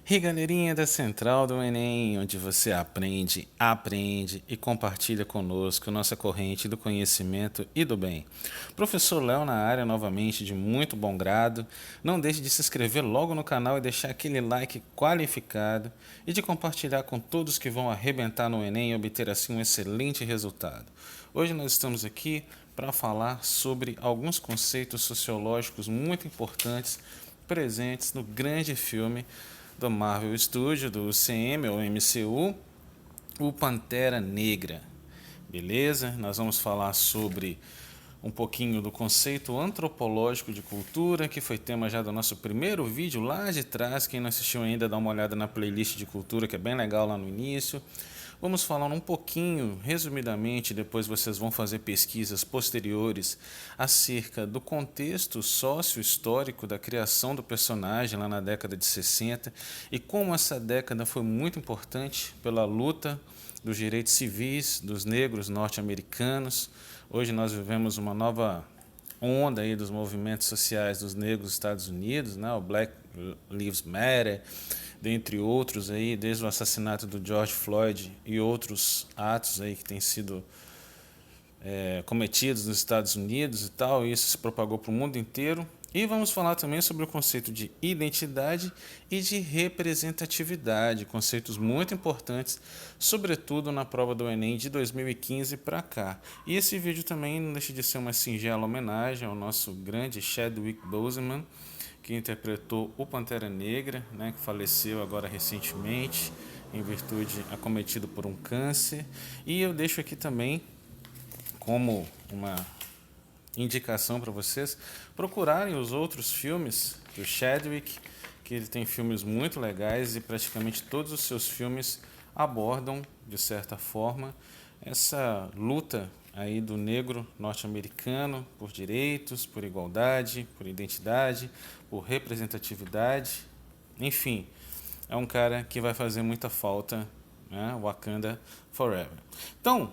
E galerinha da Central do Enem, onde você aprende e compartilha conosco nossa corrente do conhecimento e do bem. Professor Léo na área novamente, de muito bom grado. Não deixe de se inscrever logo no canal e deixar aquele like qualificado e de compartilhar com todos que vão arrebentar no Enem e obter assim um excelente resultado. Hoje nós estamos aqui para falar sobre alguns conceitos sociológicos muito importantes presentes no grande filme do Marvel Studios, do UCM ou MCU, o Pantera Negra. Beleza? Nós vamos falar sobre um pouquinho do conceito antropológico de cultura, que foi tema já do nosso primeiro vídeo lá de trás. Quem não assistiu ainda, dá uma olhada na playlist de cultura, que é bem legal lá no início. Vamos falar um pouquinho, resumidamente, depois vocês vão fazer pesquisas posteriores acerca do contexto sócio-histórico da criação do personagem lá na década de 60 e como essa década foi muito importante pela luta dos direitos civis dos negros norte-americanos. Hoje nós vivemos uma nova onda aí dos movimentos sociais dos negros dos Estados Unidos, né? O Black Lives Matter, dentre outros aí, desde o assassinato do George Floyd e outros atos aí que têm sido cometidos nos Estados Unidos e tal, e isso se propagou para o mundo inteiro. E vamos falar também sobre o conceito de identidade e de representatividade, conceitos muito importantes, sobretudo na prova do Enem de 2015 para cá. E esse vídeo também não deixa de ser uma singela homenagem ao nosso grande Chadwick Boseman, que interpretou o Pantera Negra, né, que faleceu agora recentemente, em virtude acometido por um câncer. E eu deixo aqui também como uma indicação para vocês procurarem os outros filmes do Chadwick, que ele tem filmes muito legais e praticamente todos os seus filmes abordam, de certa forma, essa luta aí do negro norte-americano por direitos, por igualdade, por identidade, por representatividade. Enfim, é um cara que vai fazer muita falta, né? Wakanda Forever. Então,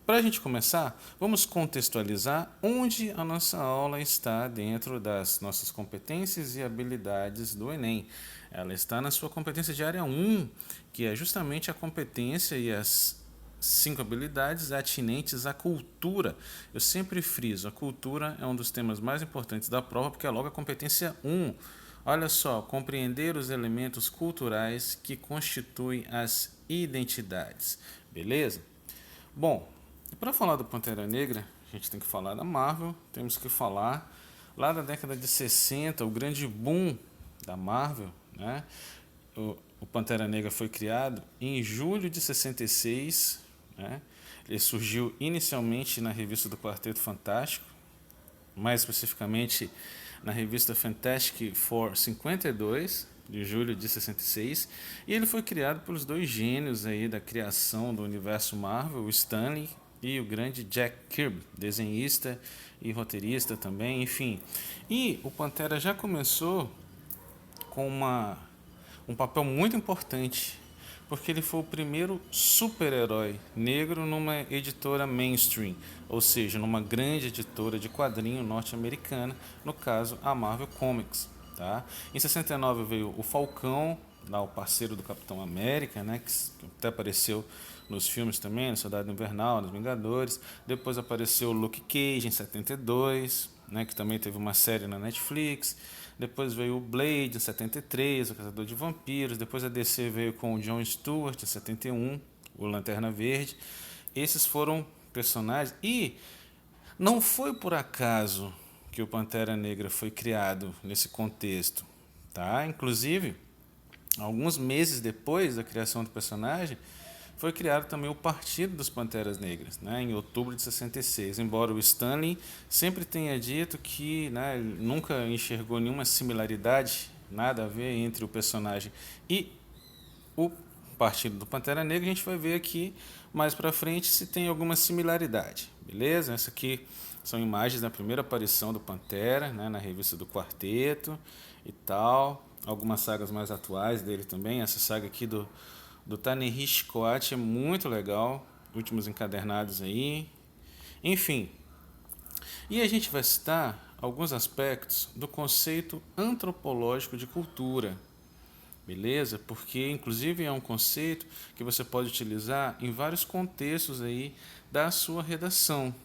para a gente começar, vamos contextualizar onde a nossa aula está dentro das nossas competências e habilidades do Enem. Ela está na sua competência de área 1, que é justamente a competência e as 5 habilidades atinentes à cultura. Eu sempre friso, a cultura é um dos temas mais importantes da prova, porque é logo a competência 1. Olha só, compreender os elementos culturais que constituem as identidades. Beleza? Bom, para falar do Pantera Negra, a gente tem que falar da Marvel, temos que falar lá da década de 60, o grande boom da Marvel, né? O Pantera Negra foi criado em julho de 66, né? Ele surgiu inicialmente na revista do Quarteto Fantástico, mais especificamente na revista Fantastic Four 52, de julho de 66, e ele foi criado pelos dois gênios aí da criação do universo Marvel, o Stan Lee e o grande Jack Kirby, desenhista e roteirista também, enfim. E o Pantera já começou com um papel muito importante, porque ele foi o primeiro super-herói negro numa editora mainstream, ou seja, numa grande editora de quadrinho norte-americana, no caso a Marvel Comics. Tá? Em 69 veio o Falcão, lá o parceiro do Capitão América, né, que até apareceu nos filmes também, no Soldado Invernal, nos Vingadores. Depois apareceu o Luke Cage em 72, né, que também teve uma série na Netflix. Depois veio o Blade em 73, o Caçador de Vampiros. Depois a DC veio com o Jon Stewart em 71, o Lanterna Verde. Esses foram personagens. E não foi por acaso que o Pantera Negra foi criado nesse contexto. Tá? Inclusive, alguns meses depois da criação do personagem, foi criado também o Partido dos Panteras Negras, né, em outubro de 66. Embora o Stanley sempre tenha dito que, né, ele nunca enxergou nenhuma similaridade, nada a ver entre o personagem e o Partido do Pantera Negra, a gente vai ver aqui mais para frente se tem alguma similaridade, beleza? Essa aqui são imagens da primeira aparição do Pantera, né, na revista do Quarteto e tal. Algumas sagas mais atuais dele também. Essa saga aqui do Ta-Nehisi Coates é muito legal, últimos encadernados aí. Enfim, e a gente vai citar alguns aspectos do conceito antropológico de cultura, beleza? Porque inclusive é um conceito que você pode utilizar em vários contextos aí da sua redação.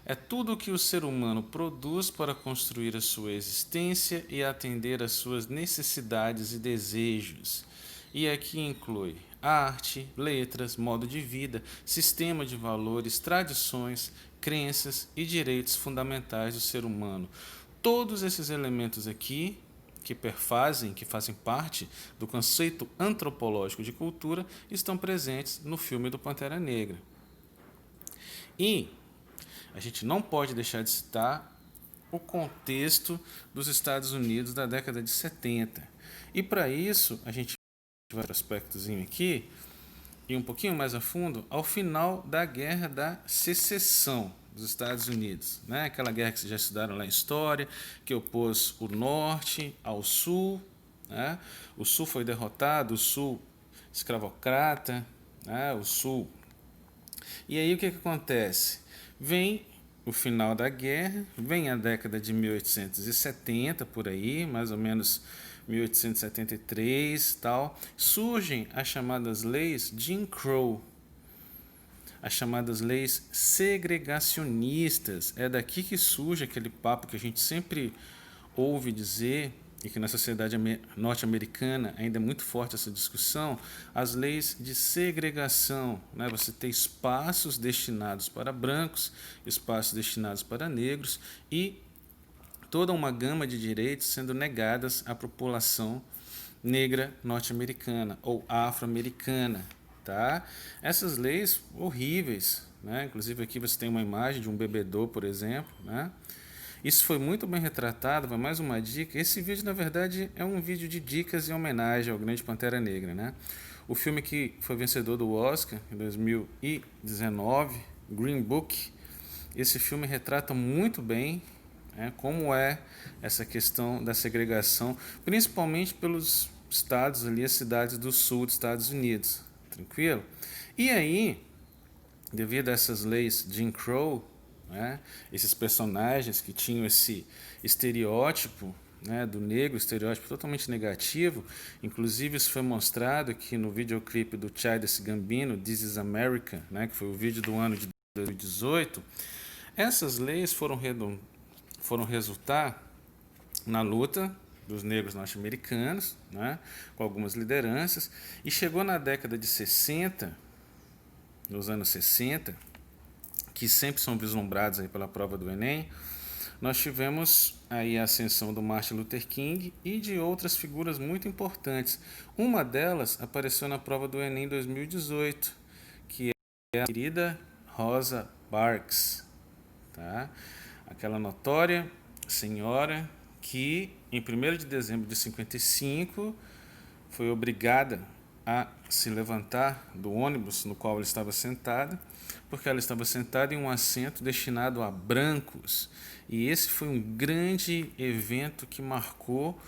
É tudo o que o ser humano produz para construir a sua existência e atender às suas necessidades e desejos. E aqui inclui arte, letras, modo de vida, sistema de valores, tradições, crenças e direitos fundamentais do ser humano. Todos esses elementos aqui que fazem parte do conceito antropológico de cultura, estão presentes no filme do Pantera Negra. E a gente não pode deixar de citar o contexto dos Estados Unidos da década de 70. E para isso, a gente vai para um aspectozinho aqui, e um pouquinho mais a fundo, ao final da Guerra da Secessão dos Estados Unidos. Né? Aquela guerra que vocês já estudaram lá em História, que opôs o Norte ao Sul. Né? O Sul foi derrotado, o Sul escravocrata, né? O Sul. E aí o que acontece? Vem o final da guerra, vem a década de 1870, por aí, mais ou menos 1873, tal, surgem as chamadas leis Jim Crow, as chamadas leis segregacionistas. É daqui que surge aquele papo que a gente sempre ouve dizer, e que na sociedade norte-americana ainda é muito forte essa discussão, as leis de segregação. Né? Você tem espaços destinados para brancos, espaços destinados para negros e toda uma gama de direitos sendo negadas à população negra norte-americana ou afro-americana. Tá? Essas leis horríveis, né? Inclusive aqui você tem uma imagem de um bebedouro, por exemplo, né? Isso foi muito bem retratado, vai mais uma dica. Esse vídeo, na verdade, é um vídeo de dicas em homenagem ao Grande Pantera Negra. Né? O filme que foi vencedor do Oscar em 2019, Green Book, esse filme retrata muito bem como é essa questão da segregação, principalmente pelos estados ali, as cidades do sul dos Estados Unidos. Tranquilo? E aí, devido a essas leis de Jim Crow, né, esses personagens que tinham esse estereótipo, né, do negro, estereótipo totalmente negativo, inclusive isso foi mostrado aqui no videoclipe do Childish Gambino, This is America, né, que foi o vídeo do ano de 2018. Essas leis foram resultar na luta dos negros norte-americanos, né, com algumas lideranças, e chegou na década de 60, nos anos 60, que sempre são vislumbrados aí pela prova do Enem, nós tivemos aí a ascensão do Martin Luther King e de outras figuras muito importantes. Uma delas apareceu na prova do Enem 2018, que é a querida Rosa Parks, tá? Aquela notória senhora que em 1º de dezembro de 55 foi obrigada a se levantar do ônibus no qual ela estava sentada, porque ela estava sentada em um assento destinado a brancos. E esse foi um grande evento que marcou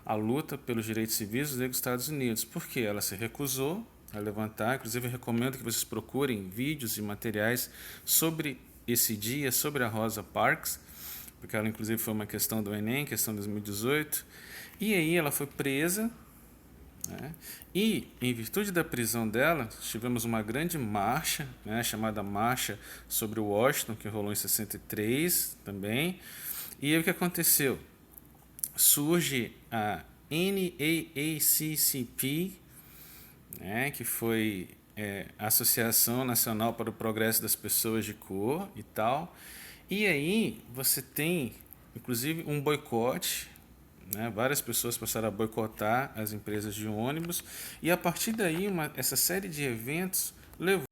a luta pelos direitos civis dos negros dos Estados Unidos, porque ela se recusou a levantar. Inclusive, eu recomendo que vocês procurem vídeos e materiais sobre esse dia, sobre a Rosa Parks, porque ela inclusive foi uma questão do Enem, questão de 2018. E aí ela foi presa, né? E, em virtude da prisão dela, tivemos uma grande marcha, né, chamada Marcha sobre Washington, que rolou em 63 também. E aí o que aconteceu? Surge a NAACP, né, que foi a Associação Nacional para o Progresso das Pessoas de Cor e tal. E aí você tem, inclusive, um boicote. Né? Várias pessoas passaram a boicotar as empresas de ônibus e a partir daí essa série de eventos levou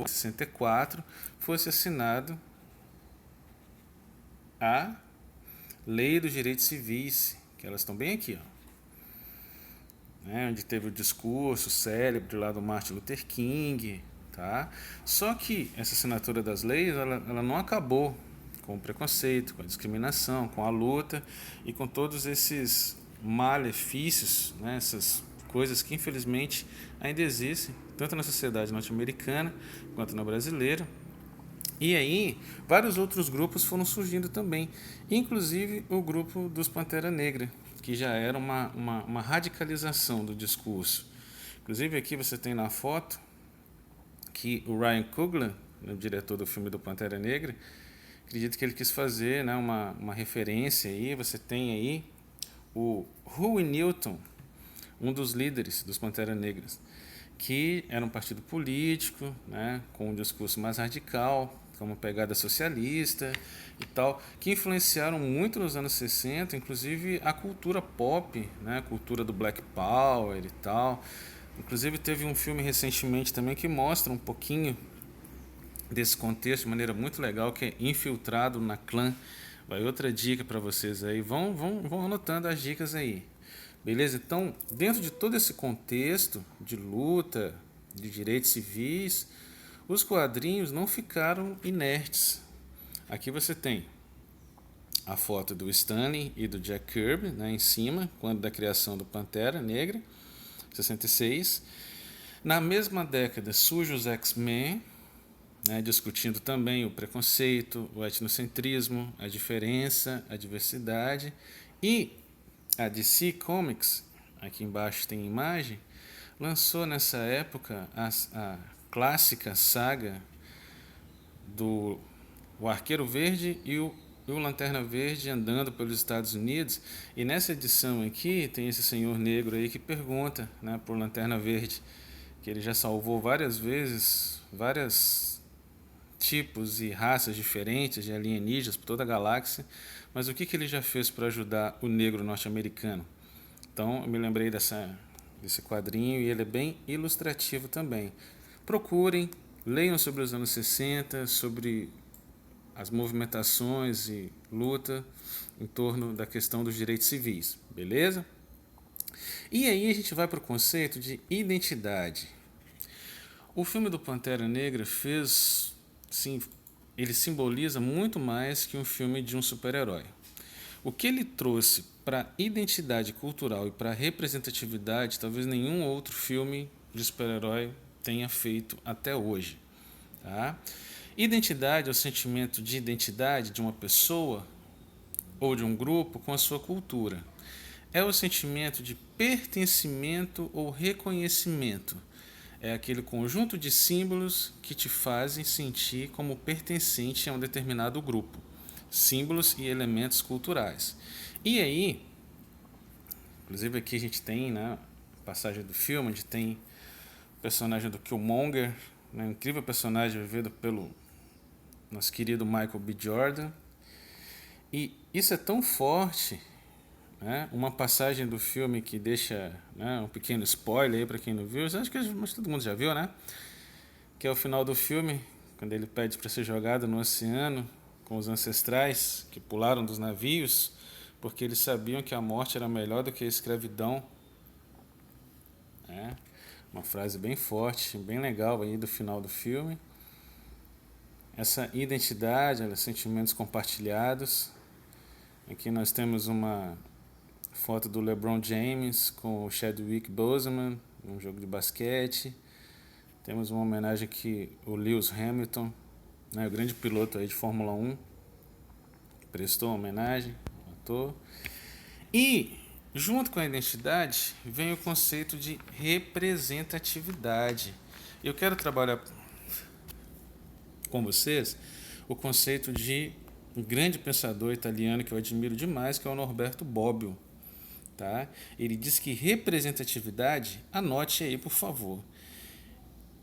a 64 fosse assinado a Lei dos Direitos Civis, que elas estão bem aqui, ó, né? Onde teve o discurso célebre lá do Martin Luther King, tá? Só que essa assinatura das leis ela não acabou com o preconceito, com a discriminação, com a luta e com todos esses malefícios, né, essas coisas que infelizmente ainda existem, tanto na sociedade norte-americana quanto na brasileira. E aí, vários outros grupos foram surgindo também, inclusive o grupo dos Pantera Negra, que já era uma radicalização do discurso. Inclusive aqui você tem na foto que o Ryan Coogler, o diretor do filme do Pantera Negra, acredito que ele quis fazer, né, uma referência aí. Você tem aí o Huey Newton, um dos líderes dos Pantera Negras, que era um partido político, né, com um discurso mais radical, com uma pegada socialista e tal, que influenciaram muito nos anos 60, inclusive a cultura pop, né, a cultura do Black Power e tal. Inclusive teve um filme recentemente também que mostra um pouquinho desse contexto de maneira muito legal, que é Infiltrado na Clã. Vai outra dica para vocês aí, vão anotando as dicas aí. Beleza? Então, dentro de todo esse contexto de luta, de direitos civis, os quadrinhos não ficaram inertes. Aqui você tem a foto do Stanley e do Jack Kirby, né, em cima, quando da criação do Pantera Negra, 66. Na mesma década surge os X-Men, né, discutindo também o preconceito, o etnocentrismo, a diferença, a diversidade. E a DC Comics, aqui embaixo tem imagem, lançou nessa época a clássica saga do o Arqueiro Verde e o Lanterna Verde andando pelos Estados Unidos. E nessa edição aqui tem esse senhor negro aí que pergunta, né, por Lanterna Verde, que ele já salvou várias vezes vários tipos e raças diferentes de alienígenas por toda a galáxia, mas o que ele já fez para ajudar o negro norte-americano? Então eu me lembrei desse quadrinho e ele é bem ilustrativo também. Procurem, leiam sobre os anos 60, sobre as movimentações e luta em torno da questão dos direitos civis, beleza? E aí a gente vai para o conceito de identidade. O filme do Pantera Negra fez, sim, ele simboliza muito mais que um filme de um super-herói. O que ele trouxe para a identidade cultural e para a representatividade, talvez nenhum outro filme de super-herói tenha feito até hoje. Tá? Identidade é o sentimento de identidade de uma pessoa ou de um grupo com a sua cultura. É o sentimento de pertencimento ou reconhecimento. É aquele conjunto de símbolos que te fazem sentir como pertencente a um determinado grupo. Símbolos e elementos culturais. E aí, inclusive aqui a gente tem, né, a passagem do filme, onde tem o personagem do Killmonger, né, um incrível personagem vivido pelo nosso querido Michael B. Jordan. E isso é tão forte, né, uma passagem do filme que deixa, né, um pequeno spoiler aí para quem não viu, acho que mas todo mundo já viu, né? Que é o final do filme, quando ele pede para ser jogado no oceano com os ancestrais que pularam dos navios, porque eles sabiam que a morte era melhor do que a escravidão. É uma frase bem forte, bem legal aí do final do filme. Essa identidade, sentimentos compartilhados. Aqui nós temos uma foto do LeBron James com o Chadwick Boseman, num jogo de basquete. Temos uma homenagem aqui ao Lewis Hamilton, né, o grande piloto aí de Fórmula 1, prestou uma homenagem ao ator. E, junto com a identidade, vem o conceito de representatividade. Eu quero trabalhar com vocês o conceito de um grande pensador italiano que eu admiro demais, que é o Norberto Bobbio. Tá? Ele diz que representatividade, anote aí por favor,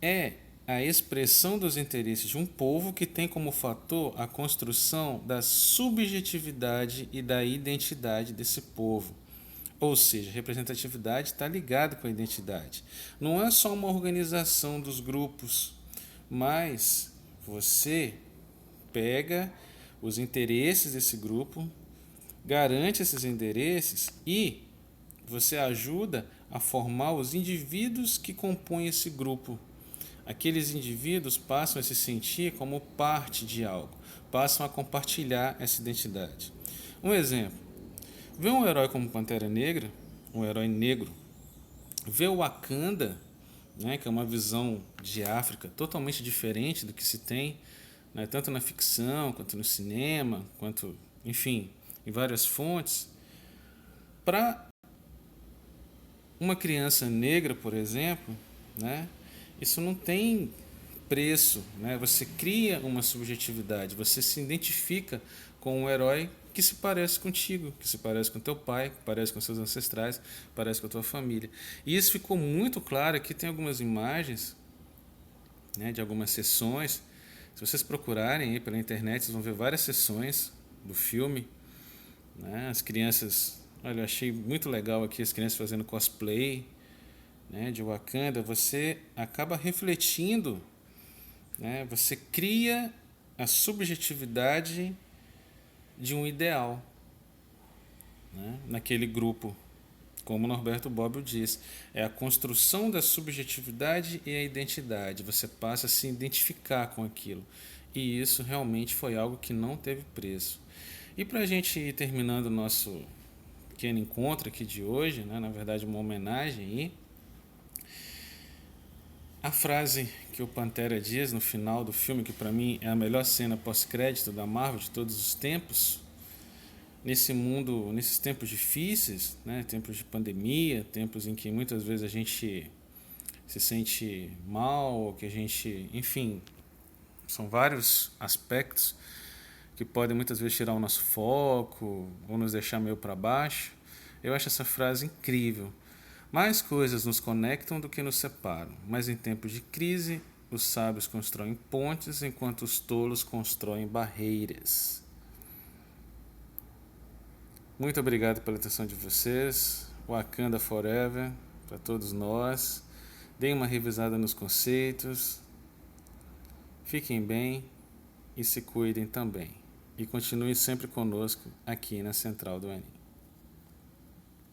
é a expressão dos interesses de um povo que tem como fator a construção da subjetividade e da identidade desse povo. Ou seja, representatividade está ligada com a identidade. Não é só uma organização dos grupos, mas você pega os interesses desse grupo, garante esses interesses e você ajuda a formar os indivíduos que compõem esse grupo. Aqueles indivíduos passam a se sentir como parte de algo, passam a compartilhar essa identidade. Um exemplo, vê um herói como Pantera Negra, um herói negro, vê o Wakanda, né, que é uma visão de África totalmente diferente do que se tem, né, tanto na ficção, quanto no cinema, quanto, enfim, em várias fontes. Para uma criança negra, por exemplo, né, isso não tem preço, né? Você cria uma subjetividade, você se identifica com um herói que se parece contigo, que se parece com teu pai, que parece com seus ancestrais, parece com a tua família. E isso ficou muito claro. Aqui tem algumas imagens, né, de algumas sessões. Se vocês procurarem aí pela internet, vocês vão ver várias sessões do filme, né? As crianças, olha, eu achei muito legal aqui as crianças fazendo cosplay, né, de Wakanda. Você acaba refletindo, né? Você cria a subjetividade de um ideal, né, naquele grupo. Como o Norberto Bobbio diz, é a construção da subjetividade e a identidade. Você passa a se identificar com aquilo. E isso realmente foi algo que não teve preço. E para a gente ir terminando o nosso pequeno encontro aqui de hoje, né, na verdade uma homenagem aí, a frase que o Pantera diz no final do filme, que para mim é a melhor cena pós-crédito da Marvel de todos os tempos, nesse mundo, nesses tempos difíceis, né, tempos de pandemia, tempos em que muitas vezes a gente se sente mal, que a gente, enfim, são vários aspectos que podem muitas vezes tirar o nosso foco ou nos deixar meio para baixo. Eu acho essa frase incrível. Mais coisas nos conectam do que nos separam, mas em tempos de crise, os sábios constroem pontes enquanto os tolos constroem barreiras. Muito obrigado pela atenção de vocês. Wakanda Forever para todos nós. Deem uma revisada nos conceitos. Fiquem bem e se cuidem também. E continuem sempre conosco aqui na Central do Enem.